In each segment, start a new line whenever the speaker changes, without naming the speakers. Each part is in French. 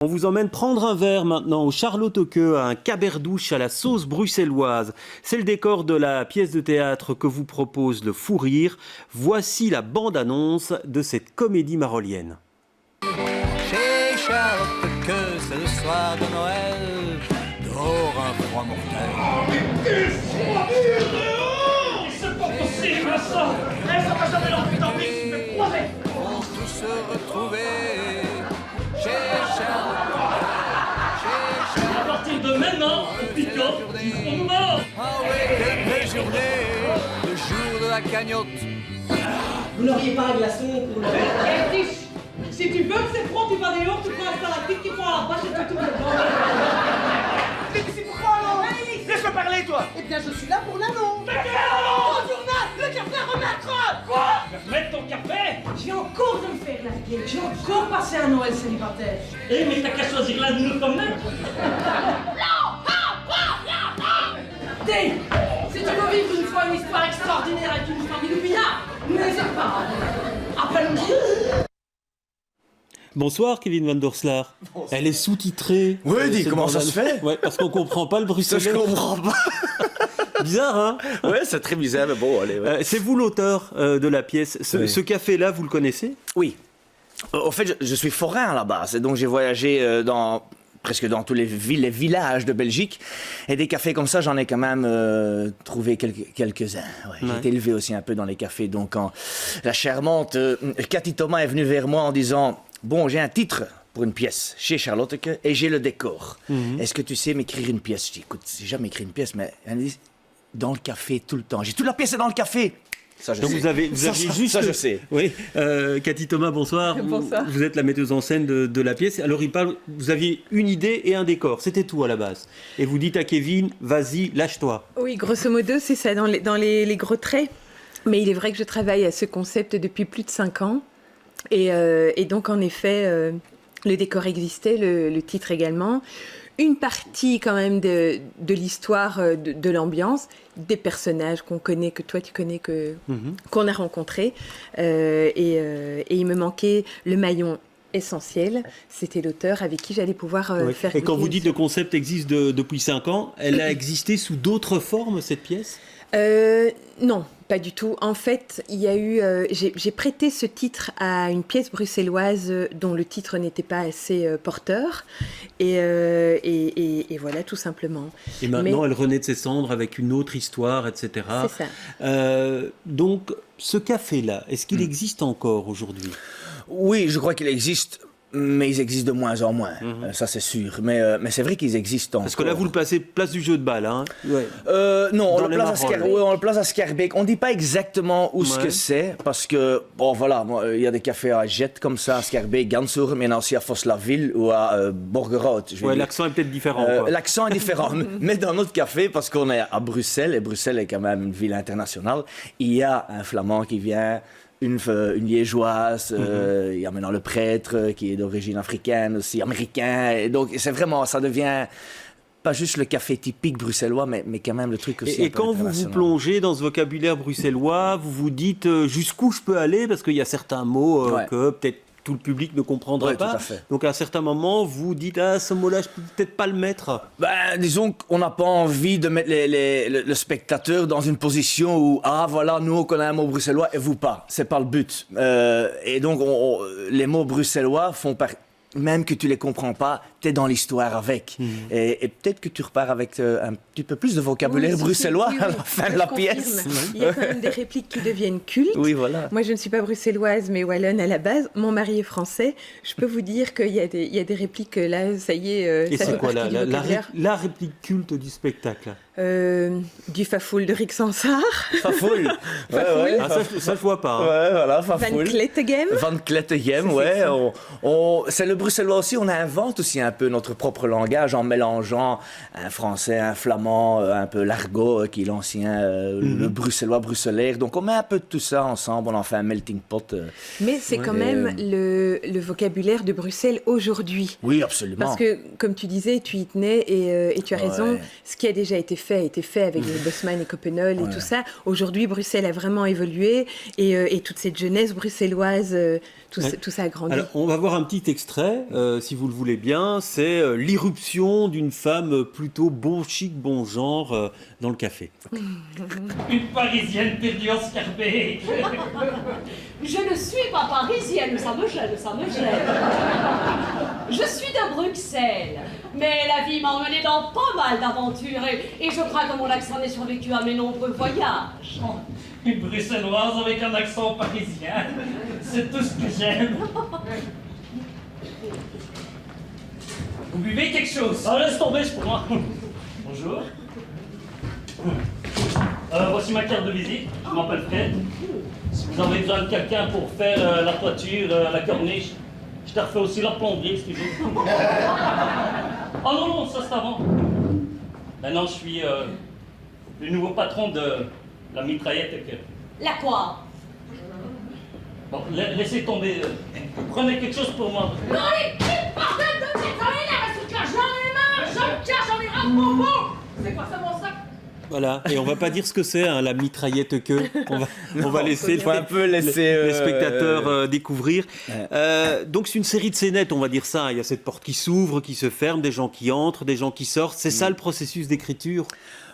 vous emmène prendre un verre maintenant au Charlotte au Queue, à un caberdouche à la sauce bruxelloise. C'est le décor de la pièce de théâtre que vous propose le Fou Rire. Voici la bande-annonce de cette comédie marolienne.
Chez Charlotte au Queue, c'est le soir de Noël, dehors un froid mortel.
C'est pas possible ça! Ça va jamais leur putain de vie, mais croisez!
On tous se retrouver chez Charlotte.
À partir de maintenant, on picote jusqu'au mort!
Ah oui, quelle belle journée, le jour de la cagnotte.
Vous n'auriez pas un glaçon pour le...
Eh, Tiche, si tu veux que c'est pro, tu vas dehors, tu prends un salade qui prend la vache et tu tournes le bord.
Mais c'est pourquoi alors? Laisse-moi parler, toi!
Eh bien, je suis là pour l'annonce.
Mais quel alors?
Au journal, le café à remettre.
Quoi? Mettre ton café?
J'ai encore de me faire larguer. J'ai encore passé un Noël célibataire.
Eh, mais t'as qu'à choisir l'un de nous comme maître.
Dis, si tu veux vivre une fois une histoire extraordinaire avec une famille de billard, n'hésite pas. Appelle-moi.
Bonsoir Kevin Van Der Slaar. Elle est sous-titrée.
Oui, dis,
cette
comment ça se fait?
Ouais, parce qu'on comprend pas le
Ça, je
bruxellois.
comprends pas.
Bizarre, hein?
Ouais, c'est très bizarre, mais bon, allez. Ouais.
C'est vous l'auteur de la pièce.
Oui.
Ce café-là, vous le connaissez?
Oui. Au fait, je suis forain à la base, et donc j'ai voyagé presque dans tous les villes, les villages de Belgique. Et des cafés comme ça, j'en ai quand même trouvé quelques-uns. Ouais. J'ai été élevé aussi un peu dans les cafés. Donc, quand la charmante Cathy Thomas est venue vers moi en disant « Bon, j'ai un titre pour une pièce chez Charlotte et j'ai le décor. Est-ce que tu sais m'écrire une pièce ?» Je dis « Écoute, j'ai jamais écrit une pièce, mais elle me dit « Dans le café, tout le temps. » J'ai toute la pièce est dans le café. Ça, je
Donc
sais.
vous aviez juste...
Ça, je sais.
Oui. Cathy Thomas, bonsoir.
Bonsoir.
Vous êtes la metteuse en scène de la pièce. Alors, vous aviez une idée et un décor. C'était tout à la base. Et vous dites à Kevin, vas-y, lâche-toi.
Oui, grosso modo, c'est ça, dans les gros traits. Mais il est vrai que je travaille à ce concept depuis plus de 5 ans. Et donc, en effet, le décor existait, le titre également. Une partie quand même de l'histoire, de l'ambiance, des personnages qu'on connaît, que toi tu connais, qu'on a rencontrés. Et il me manquait le maillon essentiel, c'était l'auteur avec qui j'allais pouvoir faire...
Et quand
goûter
vous dites le concept existe depuis 5 ans, elle a existé sous d'autres formes, cette pièce?
Non, pas du tout. En fait, il y a eu, j'ai prêté ce titre à une pièce bruxelloise dont le titre n'était pas assez porteur, et voilà, tout simplement.
Et maintenant, elle renaît de ses cendres avec une autre histoire, etc.
C'est ça.
Donc, ce café-là, est-ce qu'il existe encore aujourd'hui?
Oui, je crois qu'il existe, mais ils existent de moins en moins. Ça, c'est sûr. Mais c'est vrai qu'ils existent encore.
Parce que là, vous le placez place du jeu de balle, hein? Ouais.
Non, on
Dans
le,
les
place à
Marolles.
on le place à Scarbeck. On ne dit pas exactement où ce que c'est, parce que, bon, voilà, il y a des cafés à Jet comme ça, à Scarbeck, Gansour, mais il y en a aussi à Voslaville ou à Borgerhout.
Ouais, l'accent est peut-être différent. Quoi.
L'accent est différent. Mais dans notre café, parce qu'on est à Bruxelles, et Bruxelles est quand même une ville internationale, il y a un Flamand qui vient... Une liégeoise, il y a maintenant le prêtre qui est d'origine africaine aussi, américain. Et donc, c'est vraiment, ça devient pas juste le café typique bruxellois, mais quand même le truc aussi.
Et quand vous vous plongez dans ce vocabulaire bruxellois, vous vous dites jusqu'où je peux aller, parce qu'il y a certains mots que peut-être tout le public ne comprendra pas.
Tout à fait.
Donc à un certain moment, vous dites ce mot-là, je peux peut-être pas le mettre.
Ben, disons qu'on n'a pas envie de mettre le spectateur dans une position où voilà, nous on connaît un mot bruxellois et vous pas. C'est pas le but. Et donc les mots bruxellois font partie. Même que tu les comprends pas, tu es dans l'histoire avec. Et peut-être que tu repars avec un petit peu plus de vocabulaire bruxellois à la fin de la pièce.
Il y a quand même des répliques qui deviennent cultes.
Oui, voilà.
Moi, je ne suis pas bruxelloise, mais wallonne à la base. Mon mari est français. Je peux vous dire qu'il y a des répliques, là, ça y est,
Et
ça fait
c'est quoi
partie du vocabulaire.
la réplique culte du spectacle?
Du Fafoul de Rick Sansard.
Fafoul.
Ouais. Ça, je vois pas. Hein.
Ouais, voilà, Fafoul.
Van Klettegem.
Van Klettegem, ouais. C'est le bruxellois aussi. On invente aussi un peu notre propre langage en mélangeant un français, un flamand, un peu l'argot qui est l'ancien, le bruxellois, bruxellaire. Donc on met un peu de tout ça ensemble. On en fait un melting pot.
Mais c'est quand même le vocabulaire de Bruxelles aujourd'hui.
Oui, absolument.
Parce que, comme tu disais, tu y tenais et tu as raison. Ce qui a déjà été fait fait a été fait avec les Bosman et Coppenol et tout ça. Aujourd'hui, Bruxelles a vraiment évolué et toute cette jeunesse bruxelloise, tout ça a grandi.
Alors, on va voir un petit extrait, si vous le voulez bien. C'est l'irruption d'une femme plutôt bon chic, bon genre dans le café.
Une Parisienne perdue en Scarbeck.
Je ne suis pas parisienne, ça me gêne, ça me gêne. Je suis de Bruxelles, mais la vie m'a emmenée dans pas mal d'aventures et je crois que mon accent n'est survécu à mes nombreux voyages.
Une bruxelloise avec un accent parisien. C'est tout ce que j'aime. Vous buvez quelque chose? Ah, laisse tomber, c'est pour moi. Bonjour. Voici ma carte de visite. Je m'appelle Fred. Si vous avez besoin de quelqu'un pour faire la toiture, la corniche, je te refais aussi la plomberie, si tu veux. Oh non, non, ça c'est avant. Maintenant, je suis le nouveau patron de la mitraillette.
La quoi?
Bon, laissez tomber. Prenez quelque chose pour moi.
Non, les petites bordels de nettoyer la reste là, j'en ai marre, j'en cache, j'en ai ras de mon mot. C'est quoi ça, mon sac?
Voilà, et on va pas dire ce que c'est, hein, la mitraillette que. On va laisser,
faut un peu laisser
les spectateurs découvrir. Donc c'est une série de scénettes, on va dire ça. Il y a cette porte qui s'ouvre, qui se ferme, des gens qui entrent, des gens qui sortent. C'est ça le processus d'écriture?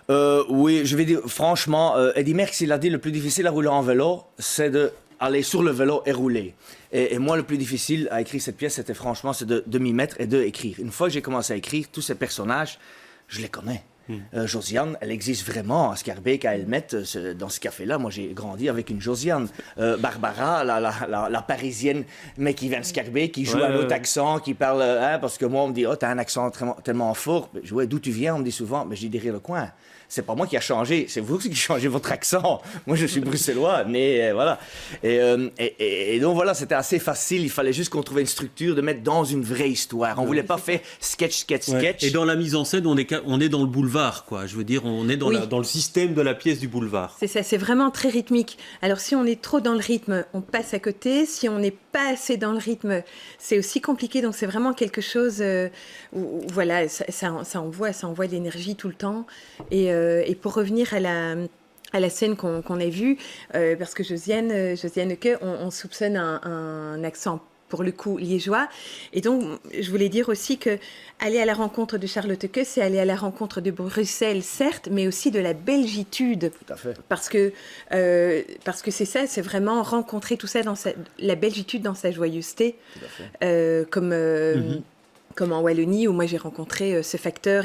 Oui, je vais dire, franchement, Eddy Merckx, il a dit le plus difficile à rouler en vélo, c'est d'aller sur le vélo et rouler. Et moi, le plus difficile à écrire cette pièce, c'était franchement, c'est de m'y mettre et d'écrire. Une fois que j'ai commencé à écrire, tous ces personnages, je les connais. Josiane, elle existe vraiment à Scarbeck, à Elmet, dans ce café-là. Moi, j'ai grandi avec une Josiane. Barbara, la parisienne, mais qui vient de Scarbeck, qui joue un autre accent, qui parle... parce que moi, on me dit « Oh, t'as un accent tellement fort. » Je dis « D'où tu viens » On me dit souvent « Mais j'ai derrière le coin. » C'est pas moi qui a changé, c'est vous qui changez votre accent. Moi, je suis bruxellois, mais voilà. Et donc, voilà, c'était assez facile. Il fallait juste qu'on trouve une structure de mettre dans une vraie histoire. On voulait pas faire sketch.
Et dans la mise en scène, on est dans le boulevard, quoi. Je veux dire, on est dans le système de la pièce du boulevard.
C'est ça, c'est vraiment très rythmique. Alors, si on est trop dans le rythme, on passe à côté. Si on n'est pas assez dans le rythme, c'est aussi compliqué. Donc, c'est vraiment quelque chose où voilà, ça envoie de l'énergie tout le temps. Et pour revenir à la scène qu'on a vue, parce que Josiane Ecke, on soupçonne un accent pour le coup liégeois. Et donc, je voulais dire aussi que aller à la rencontre de Charlotte Ecke, c'est aller à la rencontre de Bruxelles, certes, mais aussi de la belgitude.
Tout à fait.
Parce que c'est ça, c'est vraiment rencontrer tout ça la belgitude dans sa joyeuseté. Tout à fait. Comme en Wallonie, où moi j'ai rencontré ce facteur,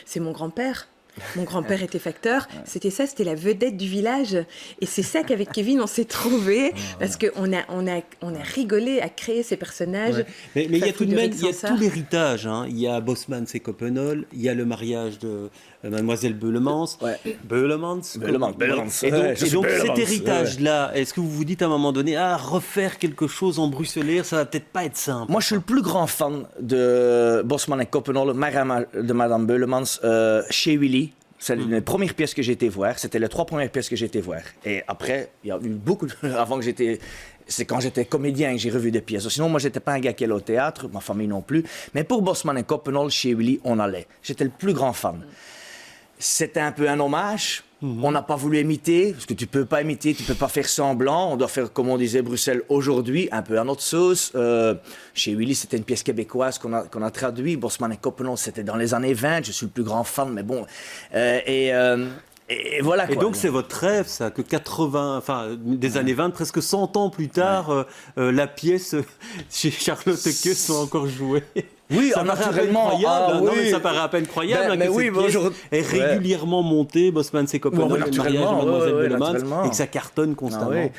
c'est mon grand-père. Mon grand-père était facteur, c'était la vedette du village. Et c'est ça qu'avec Kevin, on s'est trouvés, parce qu'on a rigolé à créer ces personnages.
Ouais. Mais il y a tout de même, il y a tout l'héritage. Hein. Il y a Bosman et Coppenol, il y a le mariage de Mademoiselle Beulemans. Beulemans. Et donc cet héritage-là, est-ce que vous vous dites à un moment donné, refaire quelque chose en bruxelaire, ça va peut-être pas être simple?
Moi, je suis le plus grand fan de Bosman et Coppenol, de Madame Beulemans, chez Willy. C'est les premières pièces que j'ai été voir. C'était les 3 premières pièces que j'ai été voir. Et après, il y a eu beaucoup avant que j'étais... C'est quand j'étais comédien que j'ai revu des pièces. Sinon, moi, j'étais pas un gars qui allait au théâtre, ma famille non plus. Mais pour Bosman et Coppenol, chez Willy, on allait. J'étais le plus grand fan. C'était un peu un hommage. On n'a pas voulu imiter, parce que tu peux pas imiter, tu peux pas faire semblant. On doit faire, comme on disait, Bruxelles aujourd'hui, un peu à notre sauce. Chez Willy, c'était une pièce québécoise qu'on a traduit. Bosman et Coppenol, c'était dans les années 20. Je suis le plus grand fan, mais bon. Et voilà, quoi.
Et donc c'est votre rêve, ça, que des années 20, presque 100 ans plus tard, la pièce chez Charlotte Ecke soit encore jouée.
Oui,
ça paraît à peine croyable. Non, mais ça paraît à peine croyable que cette pièce est régulièrement montée, Bosman et Coppenol, le mariage de Mademoiselle Beulemans, et que ça cartonne constamment.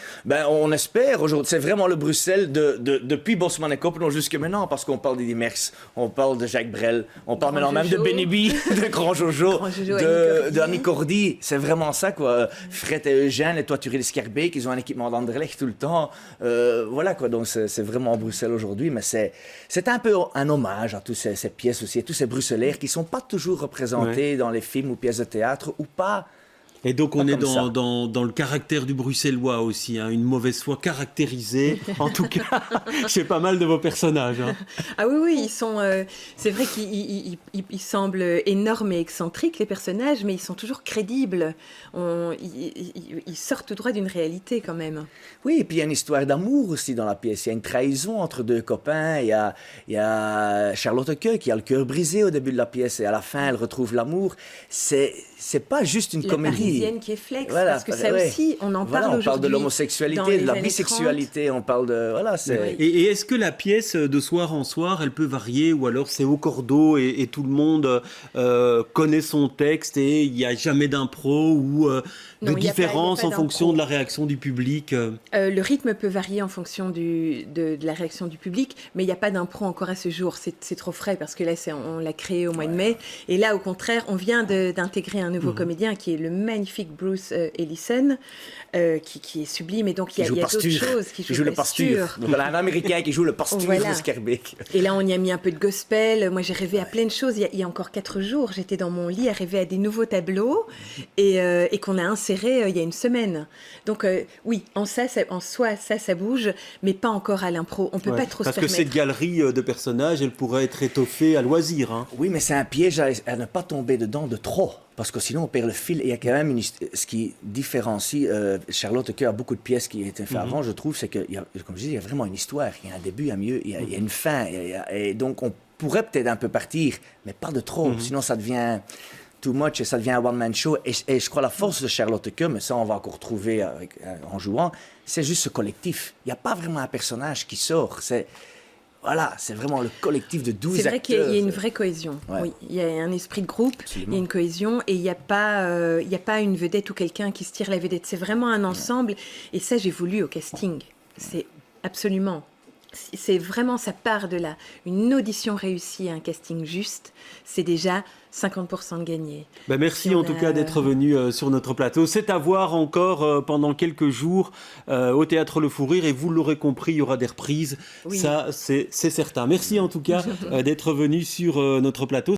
On espère aujourd'hui. C'est vraiment le Bruxelles depuis Bosman et Coppenol jusque maintenant, parce qu'on parle d'Eddy Merckx, on parle de Jacques Brel, on parle maintenant même de Benny de Grand Jojo, de Annie Cordy. C'est vraiment ça, quoi. Fred et Eugène, les toituriers de Scarbeck, ils ont un équipement d'Anderlecht tout le temps. Voilà, quoi. Donc c'est vraiment Bruxelles aujourd'hui, mais c'est un peu un hommage à toutes ces pièces aussi, à tous ces bruxellaires qui ne sont pas toujours représentés dans les films ou pièces de théâtre, ou pas
Et donc on
Pas
est
comme ça.
dans le caractère du bruxellois aussi, hein, une mauvaise foi caractérisée, en tout cas chez pas mal de vos personnages. Hein.
Ah oui, oui, ils sont. C'est vrai qu'ils semblent énormes et excentriques, les personnages, mais ils sont toujours crédibles. Ils sortent tout droit d'une réalité, quand même.
Oui, et puis il y a une histoire d'amour aussi dans la pièce. Il y a une trahison entre deux copains. Il y a Charlotte Queux qui a le cœur brisé au début de la pièce et à la fin, elle retrouve l'amour. C'est pas juste une
La
comédie.
Parisienne qui est flex,
Voilà,
parce que ça
ouais.
aussi, on en
Voilà,
parle
on parle de
aujourd'hui. Dans
l'homosexualité,
les
de la
années
bisexualité, on parle de... Voilà, c'est...
Et est-ce que la pièce de soir en soir, elle peut varier ou alors c'est au cordeau et tout le monde connaît son texte et il n'y a jamais d'impro ou de
Non, il y a pas
différence en
d'impro.
fonction de la réaction du public
Le rythme peut varier en fonction de la réaction du public, mais il n'y a pas d'impro encore à ce jour. C'est trop frais parce que là, on l'a créé au mois de mai. Et là, au contraire, on vient d'intégrer un nouveau comédien qui est le magnifique Bruce Ellison, qui est sublime. Et donc, il y a d'autres choses qui
joue le pasteur. Donc, voilà, un Américain qui joue le pasteur
Voilà.
de Scarbeck.
Et là, on y a mis un peu de gospel. Moi, j'ai rêvé à plein de choses. Il y a encore 4 jours, j'étais dans mon lit à rêver à des nouveaux tableaux et qu'on a insérés il y a une semaine. Donc, oui, en soi, ça bouge, mais pas encore à l'impro. On peut pas trop
parce
se
que
permettre.
cette galerie de personnages, elle pourrait être étoffée à loisir. Hein.
Oui, mais c'est un piège à ne pas tomber dedans de trop. Parce que sinon, on perd le fil. Et il y a quand même ce qui différencie Charlotte Queux a beaucoup de pièces qui étaient faites avant, je trouve, c'est que, comme je dis, il y a vraiment une histoire. Il y a un début, il y a un milieu, il y a une fin. Et donc, on pourrait peut-être un peu partir, mais pas de trop. Sinon, ça devient too much et ça devient un one-man show. Et je crois la force de Charlotte Queux, mais ça, on va encore trouver en jouant, c'est juste ce collectif. Il n'y a pas vraiment un personnage qui sort. Voilà, c'est vraiment le collectif de 12 acteurs.
C'est vrai qu'il y a une vraie cohésion.
Ouais.
Oui, il y a un esprit de groupe,
Absolument.
il y a une cohésion et il n'y a pas une vedette ou quelqu'un qui se tire la vedette. C'est vraiment un ensemble et ça, j'ai voulu au casting. C'est absolument. C'est vraiment, ça part de là. Une audition réussie, un casting juste, c'est déjà 50% de gagné.
Ben merci
Si on
en tout
a-
cas d'être venu sur notre plateau. C'est à voir encore pendant quelques jours au Théâtre Le Fou Rire et vous l'aurez compris, il y aura des reprises.
Oui.
Ça, c'est certain. Merci en tout cas d'être venu sur notre plateau.